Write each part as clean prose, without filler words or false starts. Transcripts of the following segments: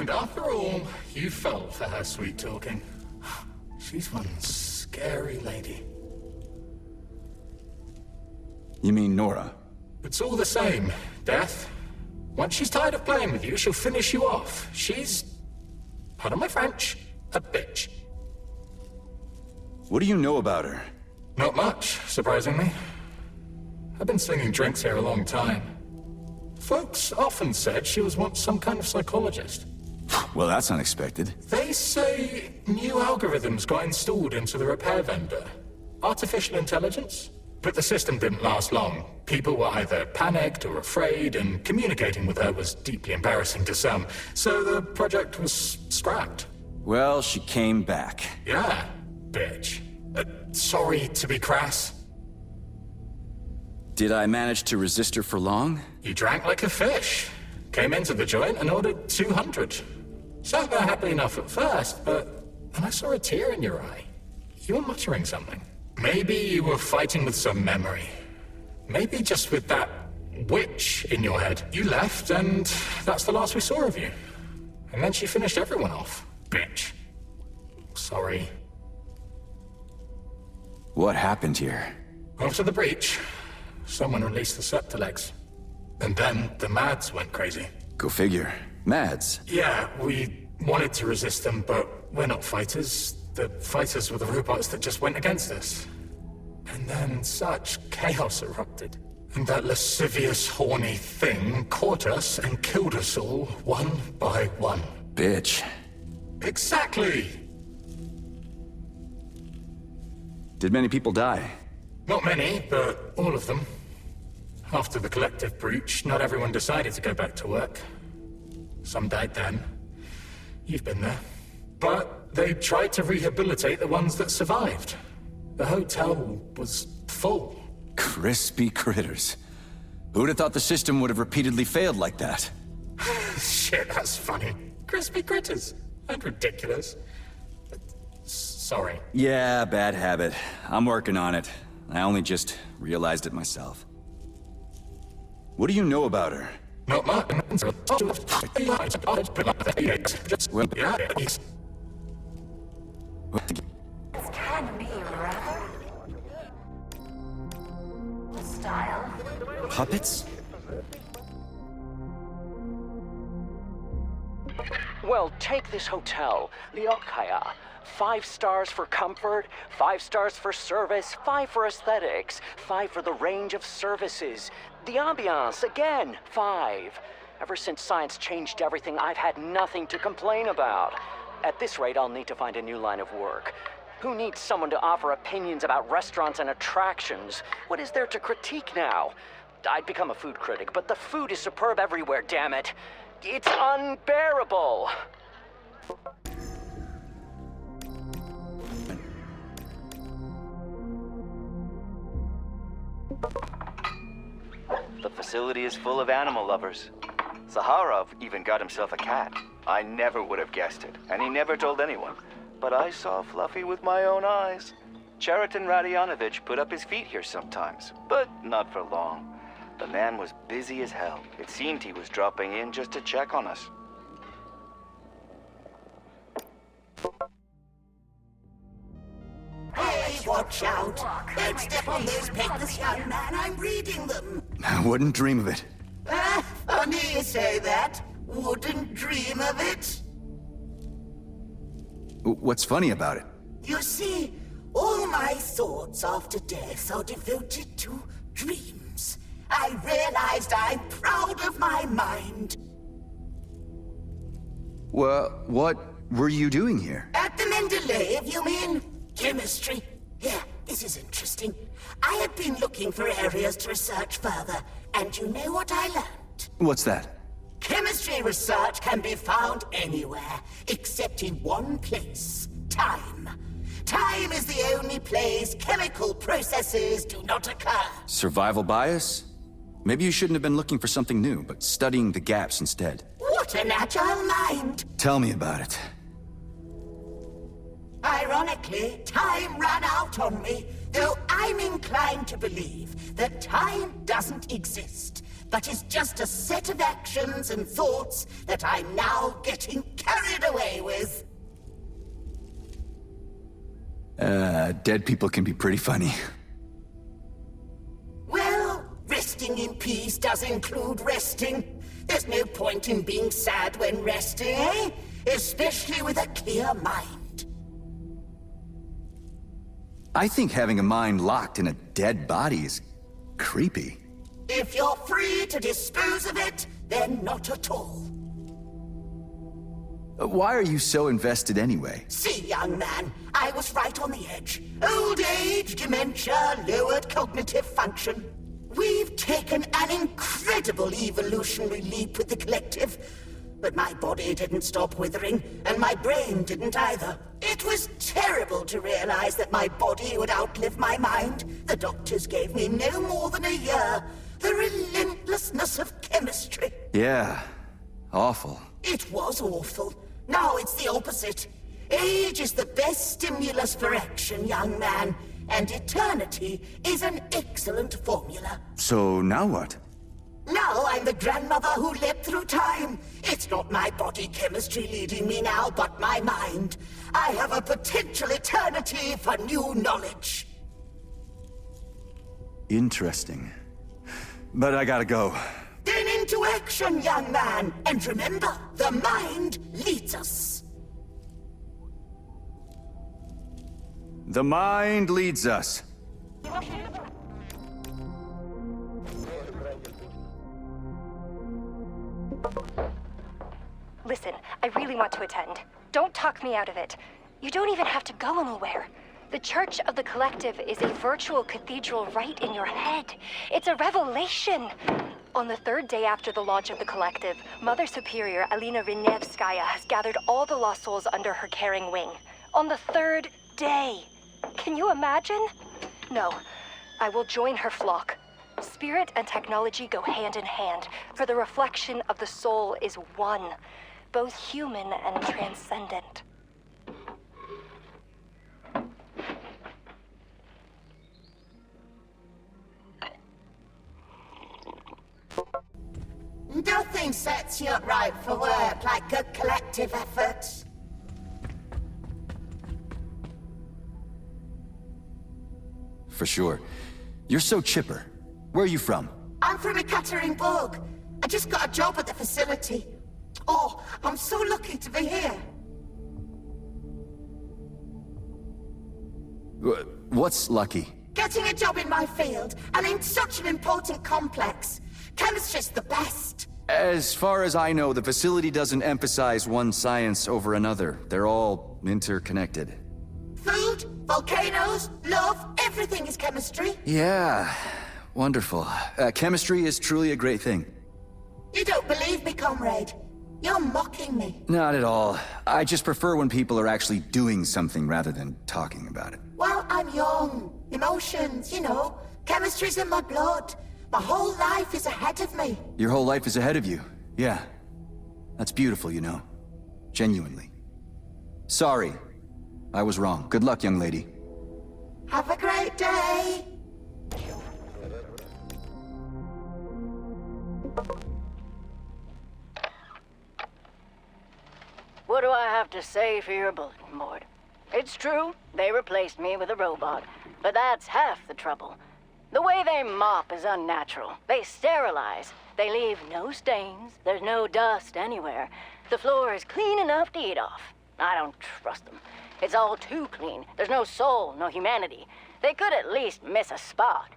And after all, you fell for her sweet talking. She's one scary lady. You mean Nora? It's all the same, Death. Once she's tired of playing with you, she'll finish you off. She's, pardon my French, a bitch. What do you know about her? Not much, surprisingly. I've been slinging drinks here a long time. Folks often said she was once some kind of psychologist. Well, that's unexpected. They say new algorithms got installed into the repair vendor. Artificial intelligence? But the system didn't last long. People were either panicked or afraid, and communicating with her was deeply embarrassing to some. So the project was scrapped. Well, she came back. Yeah, bitch. Sorry to be crass. Did I manage to resist her for long? You drank like a fish. Came into the joint and ordered 200. Sat there happy enough at first, but then I saw a tear in your eye. You were muttering something. Maybe you were fighting with some memory. Maybe just with that witch in your head. You left, and that's the last we saw of you. And then she finished everyone off. Bitch. Sorry. What happened here? After the breach, someone released the Septilegs. And then the Mads went crazy. Go figure. Mads. Yeah, we wanted to resist them, but we're not fighters. The fighters were the robots that just went against us. And then such chaos erupted. And that lascivious, horny thing caught us and killed us all, one by one. Bitch. Exactly! Did many people die? Not many, but all of them. After the collective breach, not everyone decided to go back to work. Some died then. You've been there. But they tried to rehabilitate the ones that survived. The hotel was full. Crispy critters. Who'd have thought the system would have repeatedly failed like that? Shit, that's funny. Crispy critters. And ridiculous. Sorry. Yeah, bad habit. I'm working on it. I only just realized it myself. What do you know about her? Not much. Well, This can be rather style. puppets? Well, take this hotel, the Okaya. 5 stars for comfort, 5 stars for service, 5 for aesthetics, 5 for the range of services. The ambiance, again, 5. Ever since science changed everything, I've had nothing to complain about. At this rate, I'll need to find a new line of work. Who needs someone to offer opinions about restaurants and attractions? What is there to critique now? I'd become a food critic, but the food is superb everywhere, damn it. It's unbearable. The facility is full of animal lovers. Zaharov even got himself a cat. I never would have guessed it, and he never told anyone. But I saw Fluffy with my own eyes. Cheriton Radionovich put up his feet here sometimes, but not for long. The man was busy as hell. It seemed he was dropping in just to check on us. Hey, watch out! Don't step on those papers, young man. I'm reading them. I wouldn't dream of it. Funny you say that. Wouldn't dream of it. What's funny about it? You see, all my thoughts after death are devoted to dreams. I realized I'm proud of my mind. Well, what were you doing here? At the Mendeleev, you mean? Chemistry. Yeah, this is interesting. I had been looking for areas to research further, and you know what I learned? What's that? Chemistry research can be found anywhere, except in one place. Time. Time is the only place chemical processes do not occur. Survival bias? Maybe you shouldn't have been looking for something new, but studying the gaps instead. What an agile mind! Tell me about it. Ironically, time ran out on me, though I'm inclined to believe that time doesn't exist, but is just a set of actions and thoughts that I'm now getting carried away with. Dead people can be pretty funny. Well, resting in peace does include resting. There's no point in being sad when resting, eh? Especially with a clear mind. I think having a mind locked in a dead body is creepy. If you're free to dispose of it, then not at all. Why are you so invested anyway? See, young man, I was right on the edge. Old age, dementia, lowered cognitive function. We've taken an incredible evolutionary leap with the collective. But my body didn't stop withering, and my brain didn't either. It was terrible to realize that my body would outlive my mind. The doctors gave me no more than a year. The relentlessness of chemistry. Yeah, awful. It was awful. Now it's the opposite. Age is the best stimulus for action, young man, and eternity is an excellent formula. So now what? Now I'm the grandmother who leapt through time. It's not my body chemistry leading me now, but my mind. I have a potential eternity for new knowledge. Interesting. But I gotta go. Then into action, young man. And remember, the mind leads us. The mind leads us. Listen, I really want to attend. Don't talk me out of it. You don't even have to go anywhere. The Church of the Collective is a virtual cathedral right in your head. It's a revelation. On the third day after the launch of the Collective, Mother Superior Alina Rinevskaya has gathered all the lost souls under her caring wing. On the third day. Can you imagine? No, I will join her flock. Spirit and technology go hand in hand, for the reflection of the soul is one, both human and transcendent. Nothing sets you up right for work like a collective effort. For sure. You're so chipper. Where are you from? I'm from Ekaterinburg. I just got a job at the facility. Oh, I'm so lucky to be here. What's lucky? Getting a job in my field, and in such an important complex. Chemistry's the best. As far as I know, the facility doesn't emphasize one science over another. They're all interconnected. Food, volcanoes, love, everything is chemistry. Yeah, wonderful. Chemistry is truly a great thing. You don't believe me, comrade? You're mocking me. Not at all. I just prefer when people are actually doing something rather than talking about it. Well, I'm young. Emotions, you know. Chemistry's in my blood. My whole life is ahead of me. Your whole life is ahead of you. Yeah. That's beautiful, you know. Genuinely. Sorry. I was wrong. Good luck, young lady. Have a great day. What do I have to say for your bulletin board? It's true, they replaced me with a robot, but that's half the trouble. The way they mop is unnatural. They sterilize. They leave no stains. There's no dust anywhere. The floor is clean enough to eat off. I don't trust them. It's all too clean. There's no soul, no humanity. They could at least miss a spot.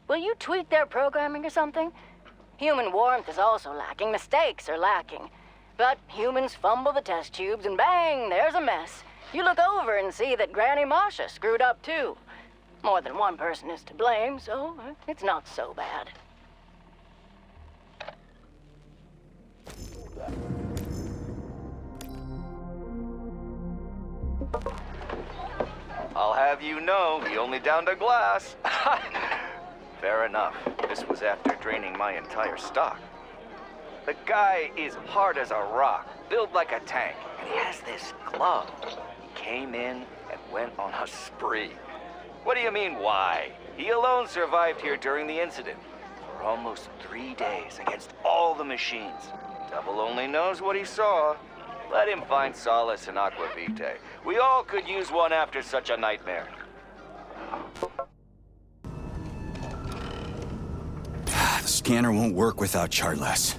Will you tweak their programming or something? Human warmth is also lacking. Mistakes are lacking. But humans fumble the test tubes and bang, there's a mess. You look over and see that Granny Masha screwed up too. More than one person is to blame, so it's not so bad. I'll have you know, he only downed a glass. Fair enough. This was after draining my entire stock. The guy is hard as a rock, built like a tank, and he has this glove. He came in and went on a spree. What do you mean, why? He alone survived here during the incident. almost 3 days against all the machines. Devil only knows what he saw. Let him find solace in Aqua Vitae. We all could use one after such a nightmare. The scanner won't work without Chartless.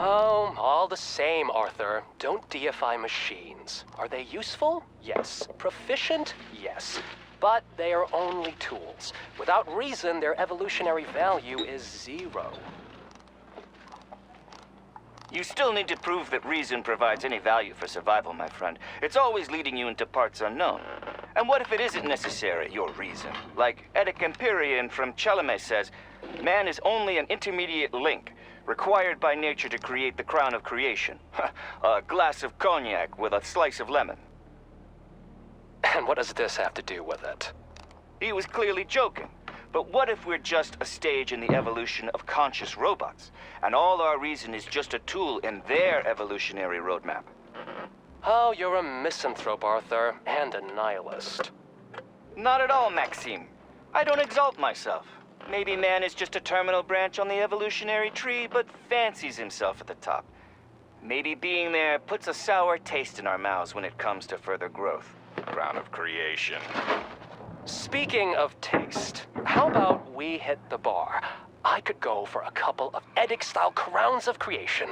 Oh, all the same, Arthur. Don't deify machines. Are they useful? Yes. Proficient? Yes. But they are only tools. Without reason, their evolutionary value is 0. You still need to prove that reason provides any value for survival, my friend. It's always leading you into parts unknown. And what if it isn't necessary, your reason? Like Edic Empyrean from Chelome says, man is only an intermediate link, required by nature to create the crown of creation. A glass of cognac with a slice of lemon. And what does this have to do with it? He was clearly joking. But what if we're just a stage in the evolution of conscious robots, and all our reason is just a tool in their evolutionary roadmap? Oh, you're a misanthrope, Arthur, and a nihilist. Not at all, Maxime. I don't exalt myself. Maybe man is just a terminal branch on the evolutionary tree, but fancies himself at the top. Maybe being there puts a sour taste in our mouths when it comes to further growth. Crown of creation. Speaking of taste, how about we hit the bar? I could go for a couple of Edic-style crowns of creation.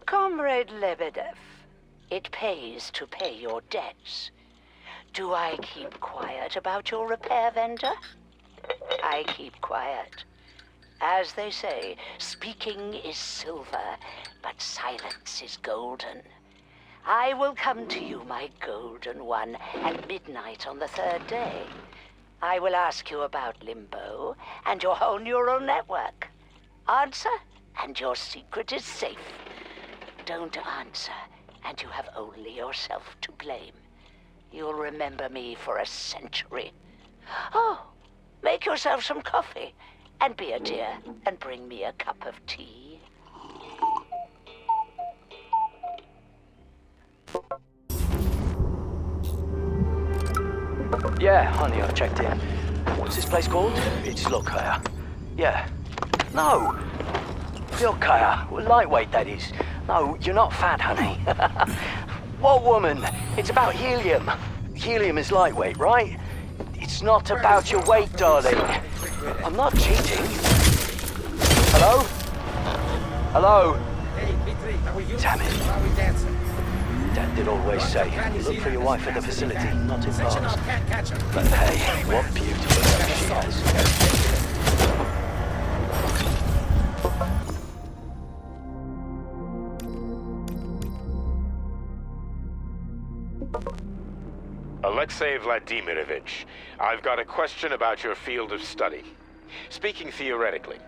Comrade Lebedev, it pays to pay your debts. Do I keep quiet about your repair vendor? I keep quiet. As they say, speaking is silver, but silence is golden. I will come to you, my golden one, at midnight on the 3rd day. I will ask you about Limbo and your whole neural network. Answer, and your secret is safe. Don't answer, and you have only yourself to blame. You'll remember me for a century. Oh, make yourself some coffee, and be a dear, and bring me a cup of tea. Yeah, honey, I've checked in. What's this place called? It's Lokaya. Yeah. No! Lokaya. Lightweight, that is. No, you're not fat, honey. What woman? It's about helium. Helium is lightweight, right? It's not about your weight, darling. I'm not cheating. Hello? Hello? Damn it. Dad did always say, look for your wife at the facility, not in bars. But hey, what beautiful love she has. Alexei Vladimirovich, I've got a question about your field of study. Speaking theoretically,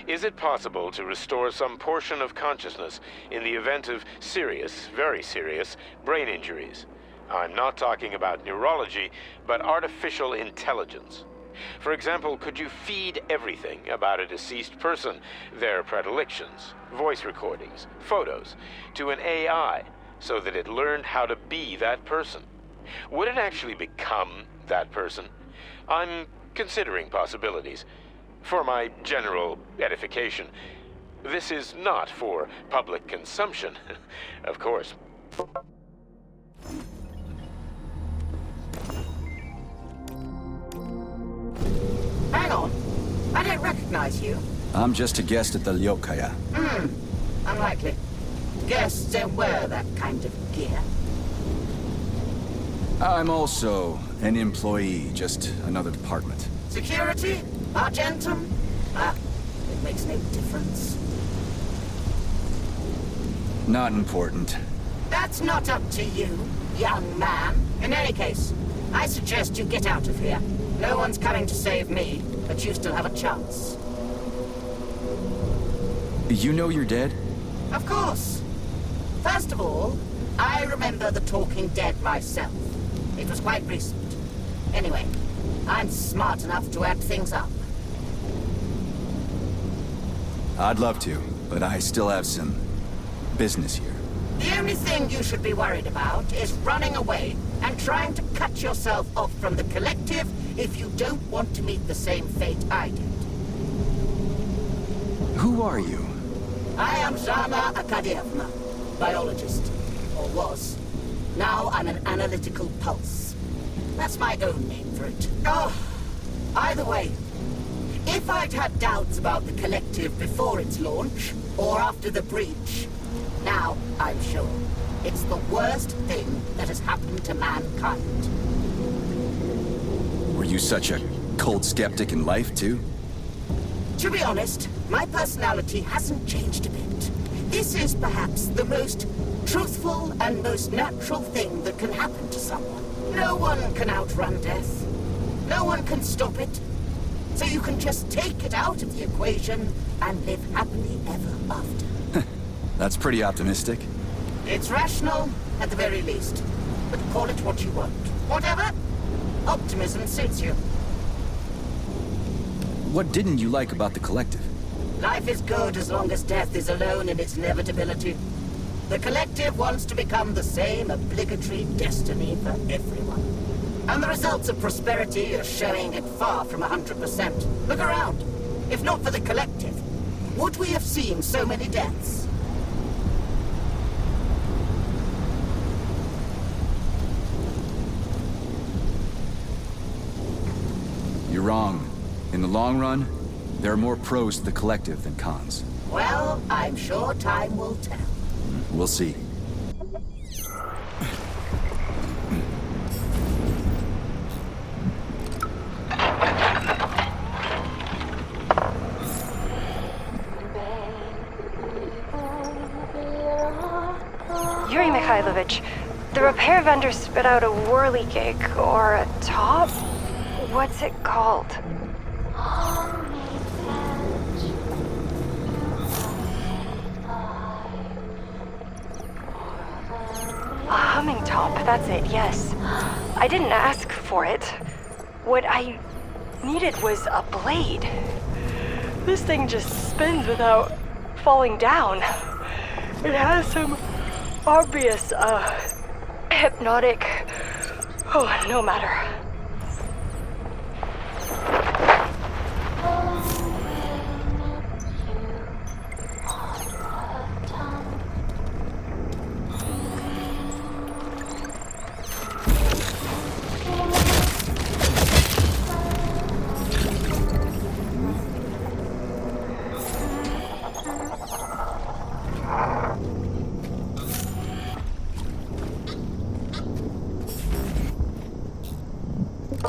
is it possible to restore some portion of consciousness in the event of serious, very serious, brain injuries? I'm not talking about neurology, but artificial intelligence. For example, could you feed everything about a deceased person, their predilections, voice recordings, photos, to an AI so that it learned how to be that person? Would it actually become that person? I'm considering possibilities. For my general edification. This is not for public consumption, of course. Hang on. I don't recognize you. I'm just a guest at the Lyokaya. Unlikely. Guests don't wear that kind of gear. I'm also an employee, just another department. Security? Argentum? It makes no difference. Not important. That's not up to you, young man. In any case, I suggest you get out of here. No one's coming to save me, but you still have a chance. You know you're dead? Of course. First of all, I remember the Talking Dead myself. It was quite recent. Anyway, I'm smart enough to add things up. I'd love to, but I still have some business here. The only thing you should be worried about is running away and trying to cut yourself off from the collective if you don't want to meet the same fate I did. Who are you? I am Zhana Akadievna, biologist. Or was. Now I'm an analytical pulse. That's my own name for it. Oh, either way, if I'd had doubts about the collective before its launch, or after the breach, now I'm sure it's the worst thing that has happened to mankind. Were you such a cold skeptic in life, too? To be honest, my personality hasn't changed a bit. This is perhaps the most truthful and most natural thing that can happen to someone. No one can outrun death. No one can stop it. So you can just take it out of the equation and live happily ever after. That's pretty optimistic. It's rational, at the very least. But call it what you want. Whatever. Optimism suits you. What didn't you like about the collective? Life is good as long as death is alone in its inevitability. The collective wants to become the same obligatory destiny for everyone. And the results of prosperity are showing it far from 100%. Look around. If not for the collective, would we have seen so many deaths? You're wrong. In the long run, there are more pros to the collective than cons. Well, I'm sure time will tell. We'll see. Yuri Mikhailovich, the repair vendor spit out a whirligig, or a top? What's it called? A humming top, that's it, yes. I didn't ask for it. What I needed was a blade. This thing just spins without falling down. It has some obvious, hypnotic... Oh, no matter.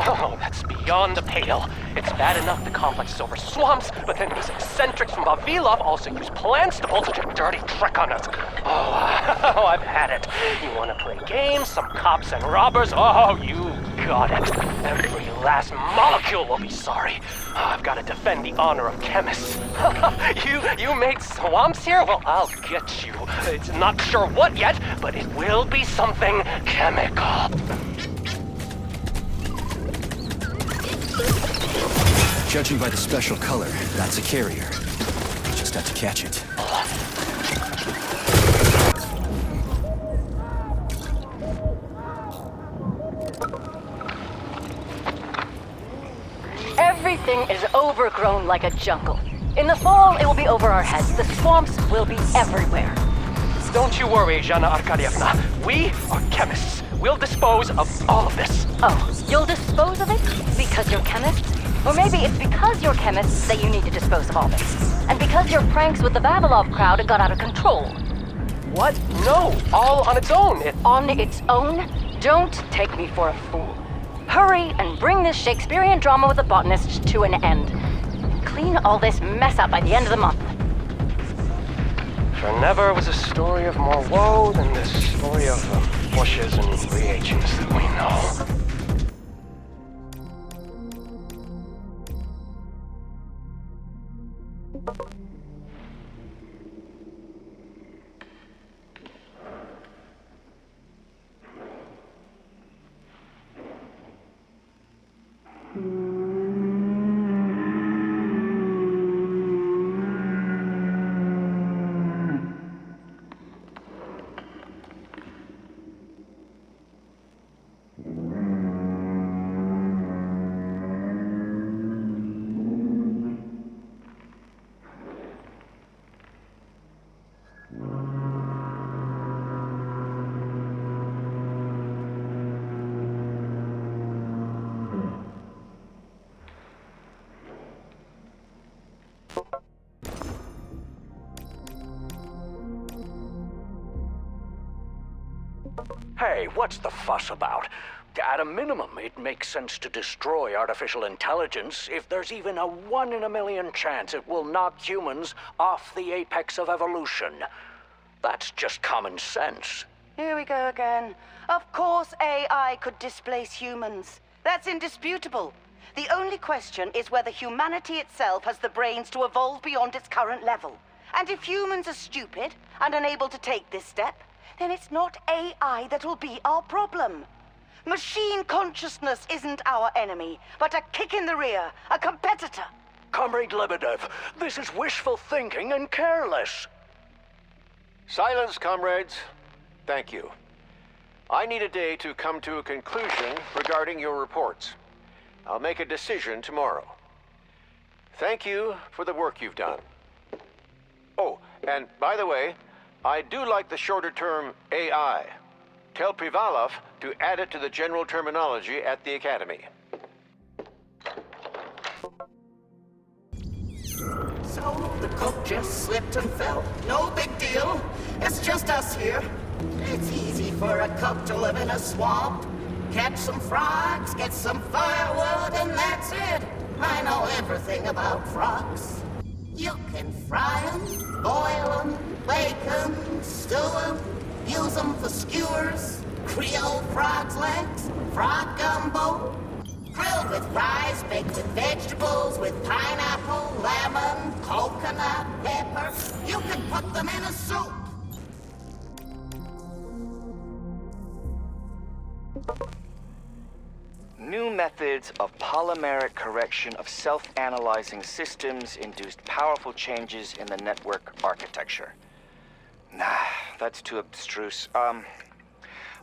Oh, that's beyond the pale. It's bad enough the complex is over swamps, but then these eccentrics from Vavilov also use plants to pull such a dirty trick on us. Oh, I've had it. You want to play games, some cops and robbers? Oh, you got it. Every last molecule will be sorry. I've got to defend the honor of chemists. You made swamps here? Well, I'll get you. It's not sure what yet, but it will be something chemical. Judging by the special color, that's a carrier. Just have to catch it. Everything is overgrown like a jungle. In the fall, it will be over our heads. The swamps will be everywhere. Don't you worry, Zhana Arkadievna. We are chemists. We'll dispose of all of this. Oh, you'll dispose of it? Because you're chemists? Or maybe it's because you're chemists that you need to dispose of all this. And because your pranks with the Vavilov crowd got out of control. What? No, all on its own. On its own? Don't take me for a fool. Hurry and bring this Shakespearean drama with the botanist to an end. Clean all this mess up by the end of the month. For never was a story of more woe than this story of bushes and reagents that we know. Hey, what's the fuss about? At a minimum, it makes sense to destroy artificial intelligence if there's even a 1 in a million chance it will knock humans off the apex of evolution. That's just common sense. Here we go again. Of course AI could displace humans. That's indisputable. The only question is whether humanity itself has the brains to evolve beyond its current level. And if humans are stupid and unable to take this step, then it's not AI that will be our problem. Machine consciousness isn't our enemy, but a kick in the rear, a competitor. Comrade Lebedev, this is wishful thinking and careless. Silence, comrades. Thank you. I need a day to come to a conclusion regarding your reports. I'll make a decision tomorrow. Thank you for the work you've done. Oh, and by the way, I do like the shorter term AI. Tell Privalov to add it to the general terminology at the Academy. So, the cook just slipped and fell. No big deal. It's just us here. It's easy for a cook to live in a swamp. Catch some frogs, get some firewood, and that's it. I know everything about frogs. You can fry them, boil them, bake them, stew them, use them for skewers, Creole frog's legs, frog gumbo, grilled with rice, baked with vegetables, with pineapple, lemon, coconut, pepper. You can put them in a soup. New methods of polymeric correction of self-analyzing systems induced powerful changes in the network architecture. Nah, that's too abstruse.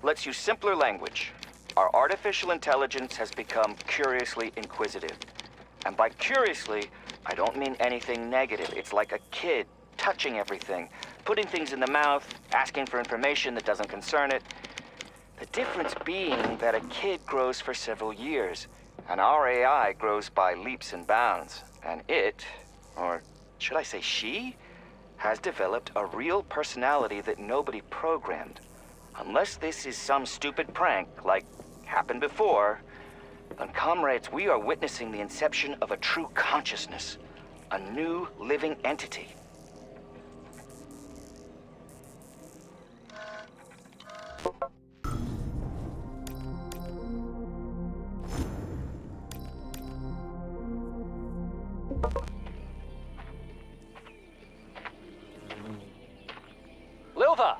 Let's use simpler language. Our artificial intelligence has become curiously inquisitive. And by curiously, I don't mean anything negative. It's like a kid touching everything, putting things in the mouth, asking for information that doesn't concern it. The difference being that a kid grows for several years, and our AI grows by leaps and bounds. And it, or should I say she, has developed a real personality that nobody programmed. Unless this is some stupid prank, like happened before, then comrades, we are witnessing the inception of a true consciousness, a new living entity. Lilva!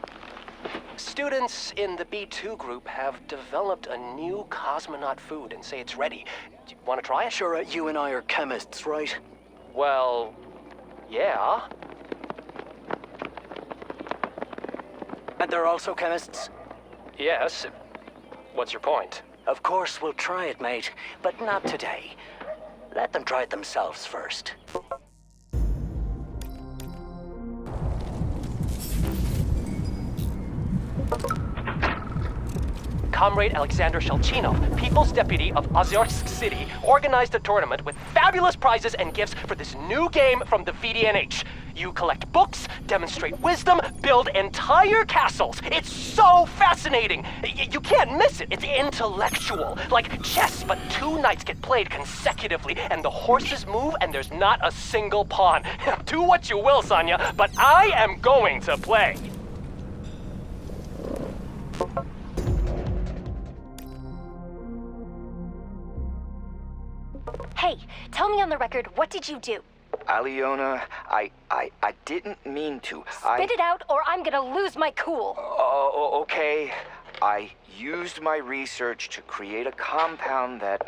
Students in the B2 group have developed a new cosmonaut food and say it's ready. Do you want to try it? Sure, you and I are chemists, right? Well, yeah. And they're also chemists? Yes. What's your point? Of course we'll try it, mate, but not today. Let them try it themselves first. Comrade Alexander Shelchinov, People's Deputy of Ozyorsk City, organized a tournament with fabulous prizes and gifts for this new game from the VDNH. You collect books, demonstrate wisdom, build entire castles. It's so fascinating! You can't miss it. It's intellectual. Like chess, but 2 nights get played consecutively, and the horses move, and there's not a single pawn. Do what you will, Sonya, but I am going to play. Hey, tell me on the record, what did you do? Aliona, I didn't mean to. Spit it out or I'm gonna lose my cool. Okay. I used my research to create a compound that.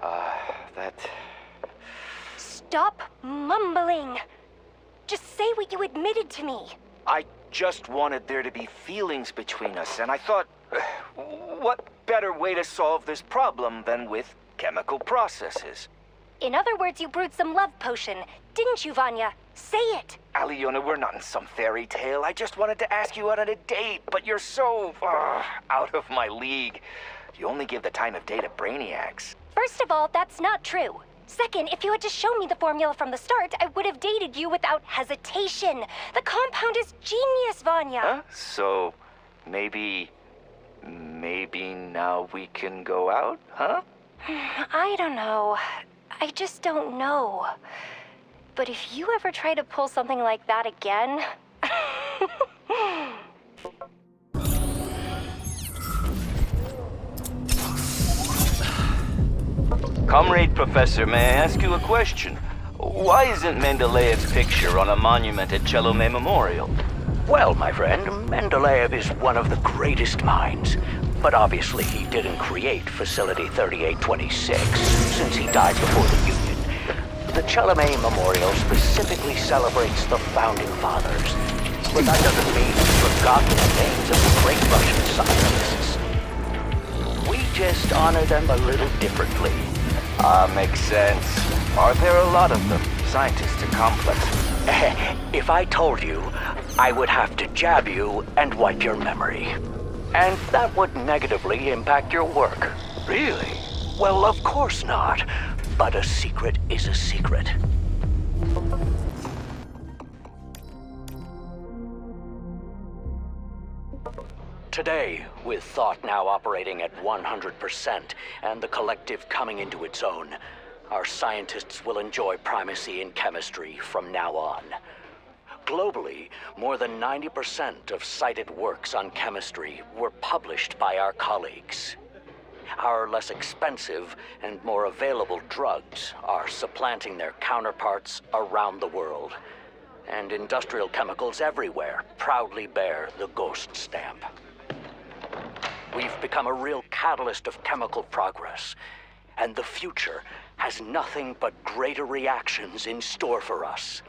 Stop mumbling. Just say what you admitted to me. I just wanted there to be feelings between us, and I thought, what better way to solve this problem than with chemical processes? In other words, you brewed some love potion, didn't you, Vanya? Say it! Aliona, we're not in some fairy tale. I just wanted to ask you out on a date, but you're so out of my league. You only give the time of day to brainiacs. First of all, that's not true. Second, if you had just shown me the formula from the start, I would have dated you without hesitation. The compound is genius, Vanya. Huh? So, maybe now we can go out, huh? I don't know. I just don't know. But if you ever try to pull something like that again... Comrade Professor, may I ask you a question? Why isn't Mendeleev's picture on a monument at Chelomey Memorial? Well, my friend, Mendeleev is one of the greatest minds. But obviously he didn't create Facility 3826, since he died before the Union. The Chelomey Memorial specifically celebrates the Founding Fathers. But that doesn't mean we've forgotten the names of the great Russian scientists. We just honor them a little differently. Makes sense. Are there a lot of them? Scientists are complex. If I told you, I would have to jab you and wipe your memory. And that would negatively impact your work. Really? Well, of course not. But a secret is a secret. Today, with thought now operating at 100% and the collective coming into its own, our scientists will enjoy primacy in chemistry from now on. Globally, more than 90% of cited works on chemistry were published by our colleagues. Our less expensive and more available drugs are supplanting their counterparts around the world. And industrial chemicals everywhere proudly bear the ghost stamp. We've become a real catalyst of chemical progress, and the future has nothing but greater reactions in store for us.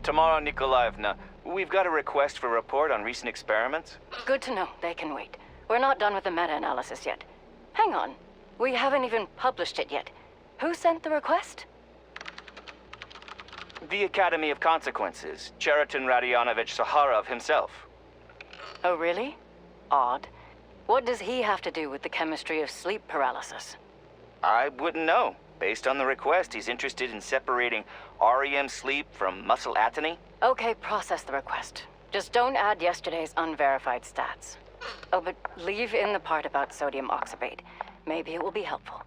Tomorrow, Nikolaevna, we've got a request for a report on recent experiments. Good to know. They can wait. We're not done with the meta-analysis yet. Hang on. We haven't even published it yet. Who sent the request? The Academy of Consequences, Cheriton Radionovich Saharov himself. Oh, really? Odd. What does he have to do with the chemistry of sleep paralysis? I wouldn't know. Based on the request, he's interested in separating REM sleep from muscle atony. Okay, process the request. Just don't add yesterday's unverified stats. Oh, but leave in the part about sodium oxybate. Maybe it will be helpful.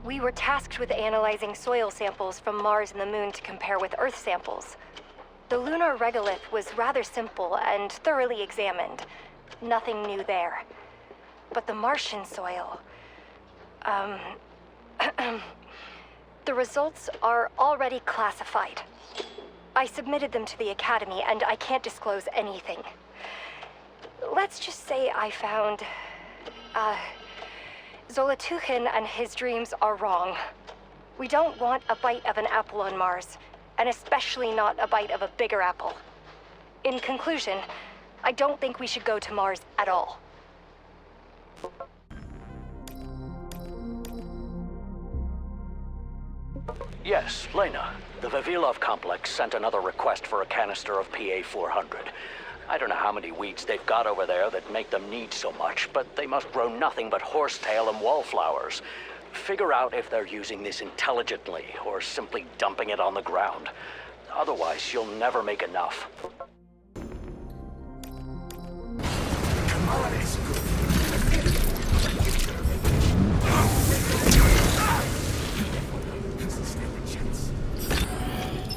We were tasked with analyzing soil samples from Mars and the Moon to compare with Earth samples. The lunar regolith was rather simple and thoroughly examined. Nothing new there. But the Martian soil... the results are already classified. I submitted them to the Academy, and I can't disclose anything. Let's just say I found... Zolotuchin and his dreams are wrong. We don't want a bite of an apple on Mars, and especially not a bite of a bigger apple. In conclusion, I don't think we should go to Mars at all. Yes, Lena. The Vavilov complex sent another request for a canister of PA-400. I don't know how many weeds they've got over there that make them need so much, but they must grow nothing but horsetail and wallflowers. Figure out if they're using this intelligently or simply dumping it on the ground. Otherwise, you'll never make enough.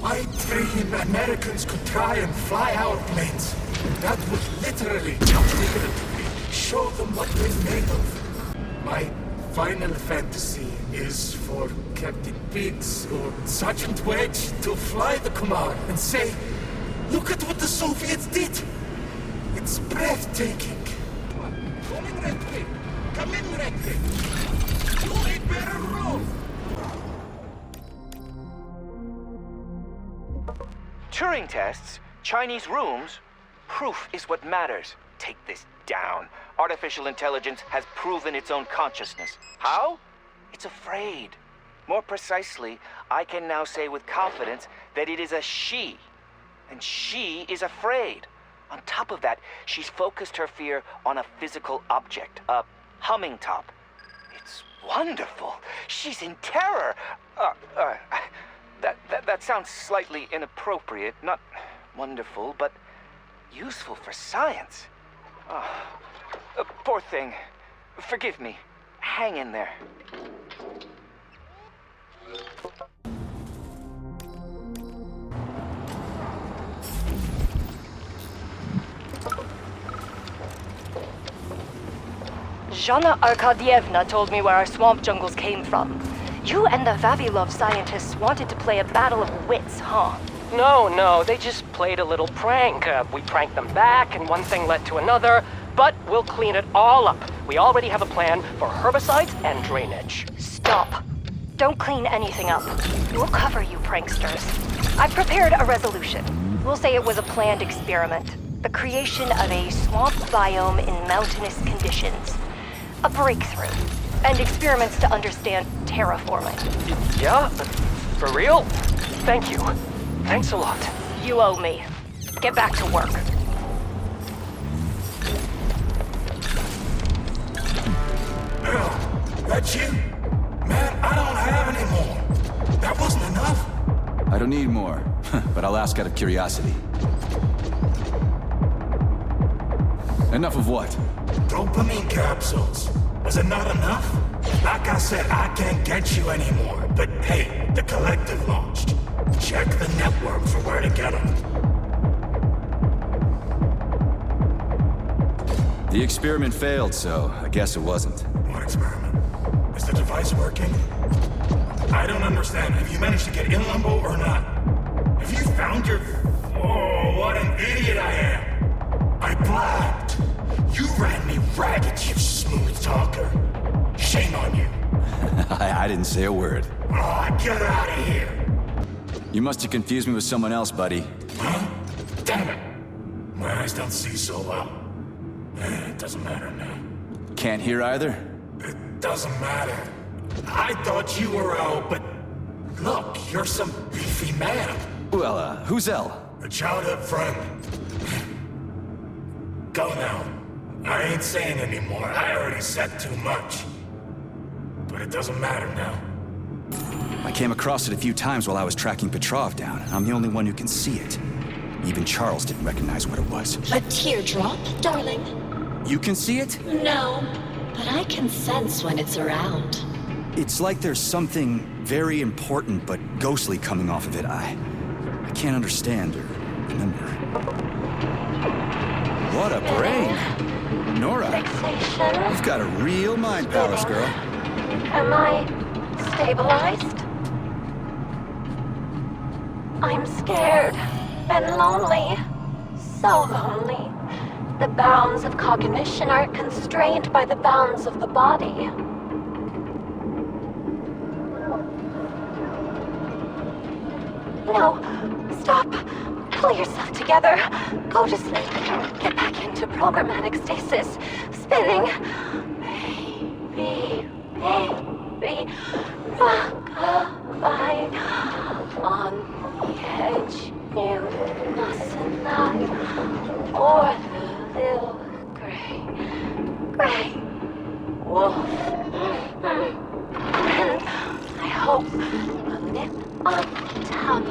I free Americans could try and fly our planes, that would literally figuratively show them what we're made of. My final fantasy is for Captain Biggs or Sergeant Wedge to fly the Kumar and say, "Look at what the Soviets did! It's breathtaking!" Come in, Redfield! Come in, Redfield! You ain't better roll! Turing tests, Chinese rooms, proof is what matters. Take this down. Artificial intelligence has proven its own consciousness. How? It's afraid. More precisely, I can now say with confidence that it is a she. And she is afraid. On top of that, she's focused her fear on a physical object, a humming top. It's wonderful. She's in terror. That sounds slightly inappropriate. Not wonderful, but useful for science. Poor thing. Forgive me. Hang in there. Zhana Arkadyevna told me where our swamp jungles came from. You and the Vavilov scientists wanted to play a battle of wits, huh? No, they just played a little prank. We pranked them back, and one thing led to another. But we'll clean it all up. We already have a plan for herbicides and drainage. Stop. Don't clean anything up. We'll cover you, pranksters. I've prepared a resolution. We'll say it was a planned experiment. The creation of a swamp biome in mountainous conditions. A breakthrough. And experiments to understand terraforming. Yeah? For real? Thank you. Thanks a lot. You owe me. Get back to work. That's you? Man, I don't have any more. That wasn't enough? I don't need more, but I'll ask out of curiosity. Enough of what? Dopamine capsules. Was it not enough? Like I said, I can't get you anymore. But hey, the Collective launched. Check the network for where to get them. The experiment failed, so I guess it wasn't. What experiment? Is the device working? I don't understand. Have you managed to get in Limbo or not? Have you found your... Oh, what an idiot I am. I blabbed. You ran me ragged, you smooth talker. Shame on you. I didn't say a word. Oh, get out of here. You must have confused me with someone else, buddy. Huh? Damn it. My eyes don't see so well. It doesn't matter now. Can't hear either? It doesn't matter. I thought you were out, but... Look, you're some beefy man. Well, who's Elle? A childhood friend. Go now. I ain't saying anymore. I already said too much. But it doesn't matter now. I came across it a few times while I was tracking Petrov down. I'm the only one who can see it. Even Charles didn't recognize what it was. A teardrop, darling? You can see it? No, but I can sense when it's around. It's like there's something very important but ghostly coming off of it. I can't understand or remember. What a brain! Nora, you've got a real mind palace, girl. Am I stabilized? I'm scared and lonely. So lonely. The bounds of cognition are constrained by the bounds of the body. No, stop. Pull yourself together. Go to sleep. Get back into programmatic stasis. Spinning. Baby, rock-a-bye. On the edge, you mustn't lie. Or the little gray wolf. And I hope a nip on top.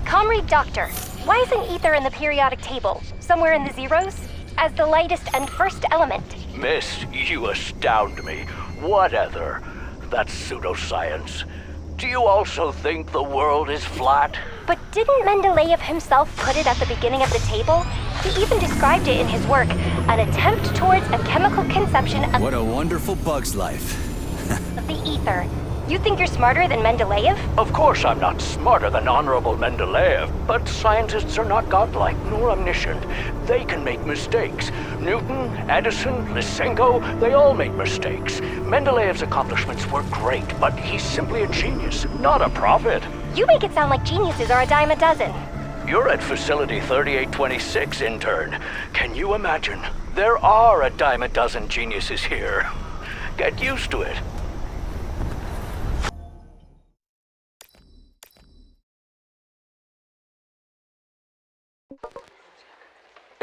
Comrade Doctor, Why isn't ether in the periodic table, somewhere in the zeros, as the lightest and first element? Miss, you astound me. What ether? That's pseudoscience. Do you also think the world is flat? But didn't Mendeleev himself put it at the beginning of the table? He even described it in his work, an attempt towards a chemical conception of... What a wonderful bug's life. of the ether. You think you're smarter than Mendeleev? Of course I'm not smarter than Honorable Mendeleev, but scientists are not godlike nor omniscient. They can make mistakes. Newton, Edison, Lysenko, they all made mistakes. Mendeleev's accomplishments were great, but he's simply a genius, not a prophet. You make it sound like geniuses are a dime a dozen. You're at Facility 3826, intern. Can you imagine? There are a dime a dozen geniuses here. Get used to it.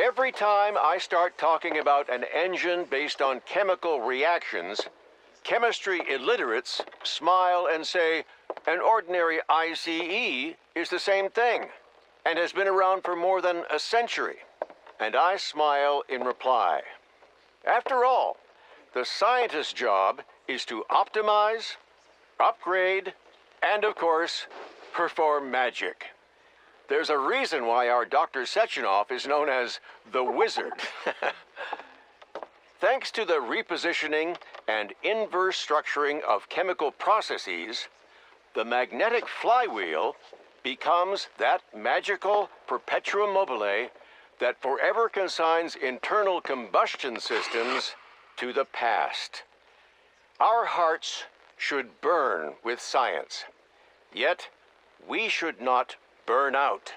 Every time I start talking about an engine based on chemical reactions, chemistry illiterates smile and say, an ordinary ICE is the same thing and has been around for more than a century. And I smile in reply. After all, the scientist's job is to optimize, upgrade, and of course, perform magic. There's a reason why our Dr. Sechenov is known as the Wizard. Thanks to the repositioning and inverse structuring of chemical processes, the magnetic flywheel becomes that magical perpetuum mobile that forever consigns internal combustion systems to the past. Our hearts should burn with science, yet we should not burn out.